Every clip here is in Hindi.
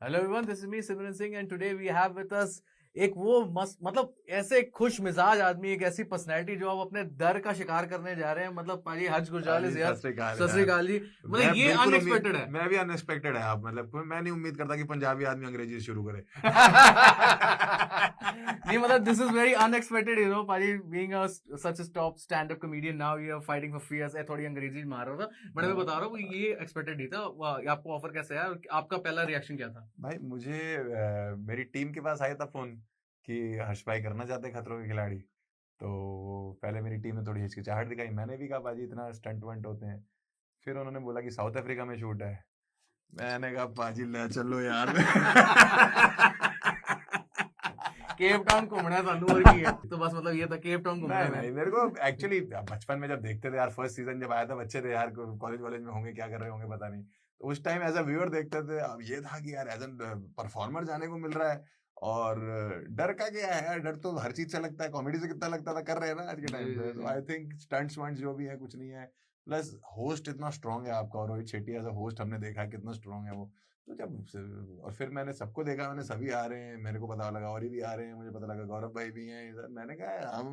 Hello everyone, this is me Simran Singh and today we have with us एक वो मस्त मतलब ऐसे एक खुश मिजाज आदमी, एक ऐसी पर्सनैलिटी जो अब अपने दर का शिकार करने जा रहे हैं। मतलब पाजी हज गुजाल जी, यार, सत श्री अकाल सत श्री यार। अकाल जी। मैं मतलब ये बिल्कुल अनएक्सपेक्टेड है। मैं भी अनएक्सपेक्टेड है आप, मतलब मैं नहीं उम्मीद करता कि पंजाबी आदमी अंग्रेजी शुरू करे। नहीं मतलब this is very unexpected, you know paaji, being a such a top stand up comedian, now you are fighting for fierce. मैं थोड़ी अंग्रेजी मार रहा था, बट मैं बता रहा हूँ ये एक्सपेक्टेड नहीं था। आपको ऑफर कैसे आया और आपका पहला रिएक्शन क्या था? भाई मुझे मेरी टीम के पास आया था फोन कि हर्ष भाई करना चाहते हैं खतरों के खिलाड़ी। तो पहले मेरी टीम ने थोड़ी हिचकिचाहट दिखाई, मैंने भी कहा बाजी इतना स्टंट वंट होते हैं। फिर उन्होंने बोला कि साउथ अफ्रीका में शूट है। मैंने कहा पाजी ले चलो यार। केप टाउन घूमना है सानू और की है, तो बस मतलब ये था केप टाउन घूमना नहीं है। नहीं, मेरे को एक्चुअली बचपन में जब देखते थे यार, फर्स्ट सीजन जब आया था, बच्चे थे यार, कॉलेज वॉलेज में होंगे, क्या कर रहे होंगे पता नहीं। तो उस टाइम एज अ व्यूअर देखते थे। अब ये था कि यार एज एन परफॉर्मर जाने को मिल रहा है। और डर का क्या है यार, डर तो हर चीज से लगता है, कॉमेडी से कितना लगता था, कर रहे हैं ना आज के टाइम पे। तो आई थिंक स्टंट्स वंट्स जो भी है कुछ नहीं है। प्लस होस्ट इतना स्ट्रांग है आपका, और Rohit Shetty as a host हमने देखा है कितना स्ट्रांग है वो। तो जब और फिर मैंने सबको देखा, मैंने सभी आ रहे हैं, मेरे को पता लगा और भी आ रहे हैं, मुझे पता लगा गौरव भाई भी हैं इधर। मैंने कहा हम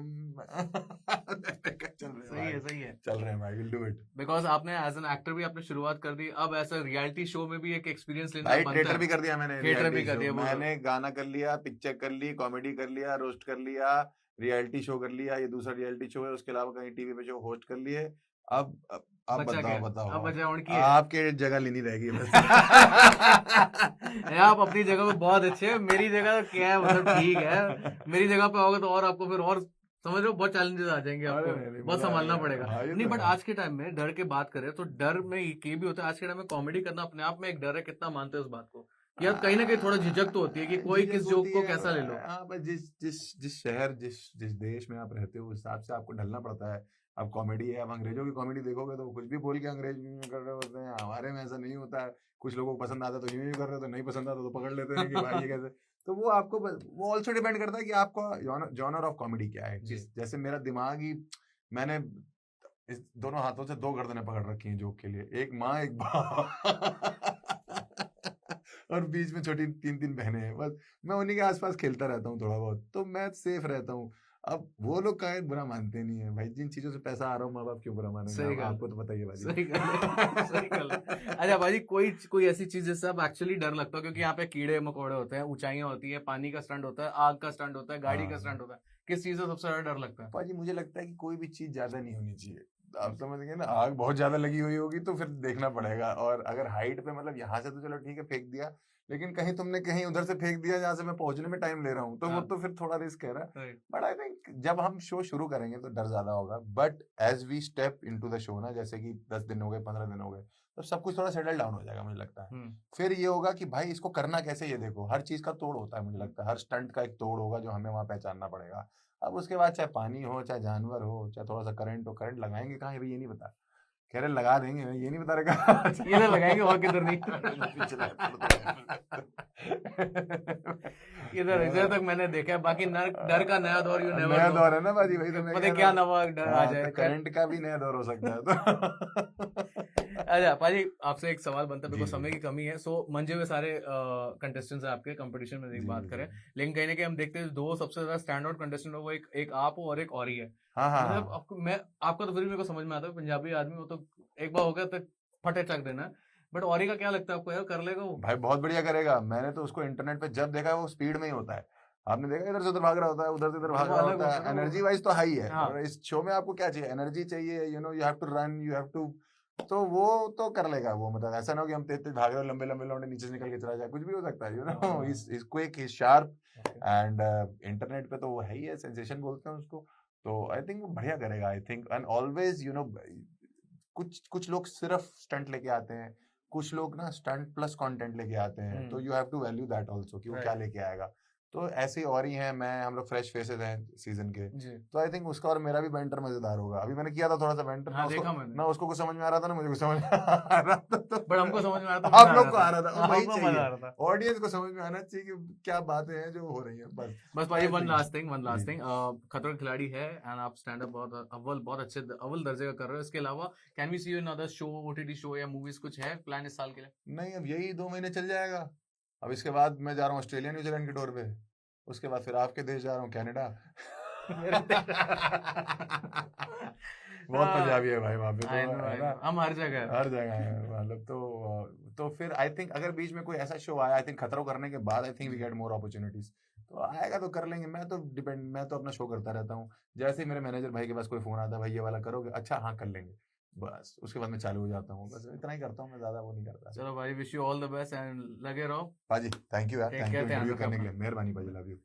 चल रहे हैं सही है, भाई, सही है। चल रहे हैं भाई, विल डू इट। बिकॉज आपने एज एन एक्टर भी आपने शुरुआत कर दी, अब ऐसा रियलिटी शो में भी एक एक्सपीरियंस लेना भाई बनता थिएटर है। भी कर दिया मैंने, थिएटर रियलिटी भी कर शो दिया वो तो। मैंने, गाना कर लिया, पिक्चर कर ली, कॉमेडी कर लिया, रोस्ट कर लिया, रियलिटी शो कर लिया, ये दूसरा रियलिटी शो है, उसके अलावा कहीं टीवी पे शो होस्ट कर लिए। अब बचा बताओ क्या? बताओ अब आप, बचा और की है। आपके जगह लेनी रहेगी बस। यार आप अपनी जगह पे बहुत अच्छे हैं, मेरी जगह तो क्या है, मतलब ठीक है। मेरी जगह पे आओगे तो और आपको फिर और समझ रहे हो बहुत चैलेंजेस आ जाएंगे अरे आपको, नहीं नहीं, बहुत मजा संभालना आएगा। पड़ेगा। हाँ ये नहीं तो बट है। आज के टाइम में डर के बात करें तो डर में ये भी होता है, आज के टाइम में कॉमेडी करना अपने आप में एक डर है। कितना मानते हो उस बात को कि यार कहीं ना कहीं थोड़ा झिझक तो होती है कि कोई झिझक किस जोक होती को है। कैसा ले लो। हाँ बस जिस जिस जिस शहर, जिस जिस देश में आप रहते हो, उस हिसाब से आपको ढलना पड़ता है। अब कॉमेडी है, अब अंग्रेजों की कॉमेडी देखोगे तो वो कुछ भी बोल के अंग्रेज में कर रहे होते हैं। हमारे में ऐसा नहीं होता है। कुछ लोगों को पसंद आता है तो यूं ही कर रहे होते हैं, नहीं पसंद आता तो पकड़ लेते हैं कि भाई ये कैसे। तो वो आपको वो ऑल्सो डिपेंड करता है कि आपका जॉनर ऑफ कॉमेडी क्या है। जी। जैसे मेरा दिमाग ही, मैंने इस दोनों हाथों से दो गर्दनें पकड़ रखी हैं जोक के लिए, एक माँ एक बाप। और बीच में छोटी तीन तीन बहनें हैं बस। मैं उन्हीं के आसपास खेलता रहता हूँ थोड़ा बहुत, तो मैं सेफ रहता हूँ। अब वो लोग का बुरा मानते नहीं है भाई, जिन चीजों से पैसा आ रहा हूँ, माँ बाप क्यों बुरा मानेंगे। सही गल आपको तो पता ही है बाजी। सही गल है, सही गल है। अच्छा भाजी, कोई कोई ऐसी चीज जिससे आप एक्चुअली डर लगता हो, क्योंकि यहाँ पे कीड़े मकोड़े होते हैं, ऊंचाइयां होती है, पानी का स्टंट होता है, आग का स्टंट होता है, गाड़ी का स्टंट हाँ होता है, किस चीज से सबसे ज्यादा डर लगता है? पाजी, मुझे लगता है कि कोई भी चीज ज्यादा नहीं होनी चाहिए। आप समझ गए ना, आग बहुत ज्यादा लगी हुई होगी तो फिर देखना पड़ेगा। और अगर हाइट पे, मतलब यहाँ से तो चलो ठीक है फेंक दिया, लेकिन कहीं तुमने कहीं उधर से फेंक दिया जहाँ से मैं पहुंचने में टाइम ले रहा हूँ, तो वो हाँ, तो फिर थोड़ा रिस्क है ना। राइट। बट आई थिंक जब हम शो शुरू करेंगे तो डर ज्यादा होगा, but as we step into the show ना, जैसे कि 10 दिन हो गए, 15 दिन हो गए, तो सब कुछ थोड़ा सेटल डाउन हो जाएगा मुझे लगता है। हम्म। फिर ये होगा कि भाई इसको करना कैसे, ये देखो हर चीज का तोड़ होता है, मुझे लगता है हर स्टंट का एक तोड़ होगा जो हमें वहां पहचानना पड़ेगा। अब उसके बाद चाहे पानी हो, चाहे जानवर हो, चाहे थोड़ा सा करंट हो, करंट लगाएंगे कहाँ है भाई ये नहीं पता। कह रहे लगा देंगे, मैं ये नहीं बता रहा। इधर लगाएंगे और किधर नहीं। पिछला episode इधर इधर तक मैंने देखा है, बाकी डर का नया दौर यू नेवर नया नो। दौर है ना बाजी, भाई तो मैं पता कह है रहा क्या हूँ। नवा डर आ हाँ जाए। तो करंट का भी नया दौर हो सकता है तो। अच्छा पाजी, आपसे एक सवाल बनता है, जी बिकॉज जी समय की कमी है। सो मंजे हुए सारे कंटेस्टेंट्स हैं आपके कंपटीशन में, जी एक बात जी। करें, लेकिन कहीं ना कहीं हम देखते हैं दो सबसे ज्यादा स्टैंड आउट कंटेस्टेंट हो, वो एक आप हो और एक और ही है। हाँ हाँ मतलब हाँ। आपको मैं आपका तो फिर भी मेरे को समझ में आता है, पंजाबी आदमी वो तो एक बार हो गया तो फटे चक देना। बट औरी का क्या लगता है आपको, यार कर लेगा वो? भाई बहुत बढ़िया करेगा, मैंने तो उसको इंटरनेट पे जब देखा है वो स्पीड में ही होता है। आपने देखा इधर से उधर भाग रहा होता है, उधर से इधर वो भाग रहा अलग होता होता है है, ना वो। एनर्जी वाइज तो हाई है। हाँ। और इस शो में आपको क्या चाहिए, एनर्जी चाहिए, you have to run, you have to. तो वो तो कर लेगा वो, मतलब ऐसा ना हो कि हम तेज तेज भाग रहे हो, लंबे लंबे लौंडे नीचे से निकल के चला जाए, कुछ भी हो सकता है, is quick, is sharp. And internet पे तो वो है ही है, सेंसेशन बोलते हैं उसको। तो आई थिंक वो बढ़िया करेगा, आई थिंक। एंड ऑलवेज कुछ कुछ लोग सिर्फ स्टंट लेके आते हैं, कुछ लोग ना स्टंट प्लस कंटेंट लेके आते हैं, तो you have to value that also कि वो क्या राइट। लेके आएगा। तो ऐसे और ही हैं, मैं, हम लोग फ्रेश फेसेस हैं सीजन के। जी। तो आई थिंक उसका और मेरा भी बैंटर मजेदार होगा। अभी मैंने किया था थोड़ा सा बैंटर ना, हाँ उसको देखा मैंने, ना उसको कुछ समझ में आ रहा था ना मुझे कुछ समझ में आ रहा था। बट हमको समझ में आ रहा था, आप मजा आ लोग रहा को आ रहा था, था, और वही हमको मजा चाहिए। आ रहा था। ऑडियंस को समझ में आना चाहिए कि क्या बातें हैं जो हो रही हैं, बस। बस तो भाई I one think last thing, one जी। लास्ट थिंग, खतरों के खिलाड़ी है एंड आप स्टैंड अप बहुत अव्वल, बहुत अच्छे अव्वल दर्जे का कर रहे हो। इसके अलावा can we see you in other show, OTT show or movies, कुछ है प्लान इस साल के लिए? नहीं, अब यही 2 महीने चल जाएगा, अब इसके बाद मैं जा रहा हूँ ऑस्ट्रेलिया न्यूजीलैंड के टूर पे, उसके बाद फिर आपके देश जा रहा हूँ कनाडा। मेरे बहुत पंजाबी है भाई वहाँ पे, तो आई नो है आई ना, नो, हम हर जगह है। हर जगह है मतलब। तो फिर आई थिंक अगर बीच में कोई ऐसा शो आया, आई थिंक खतरों करने के बाद, I think we get more opportunities, तो आएगा तो कर लेंगे। मैं तो अपना शो करता रहता हूँ। जैसे ही मेरे मैनेजर भाई के पास कोई फोन आता है, भाई ये वाला करोगे, अच्छा हाँ कर लेंगे, बस उसके बाद मैं चालू हो जाता हूँ। बस इतना ही करता हूँ मैं, ज्यादा वो नहीं करता। चलो भाई, wish you all the best and लगे रहो। पाजी थैंक यू यार, टेक थैंक यू केयर, ध्यान इंटरव्यू रखो करने के अपना। लिए, मेहरबानी पाजी, लव यू।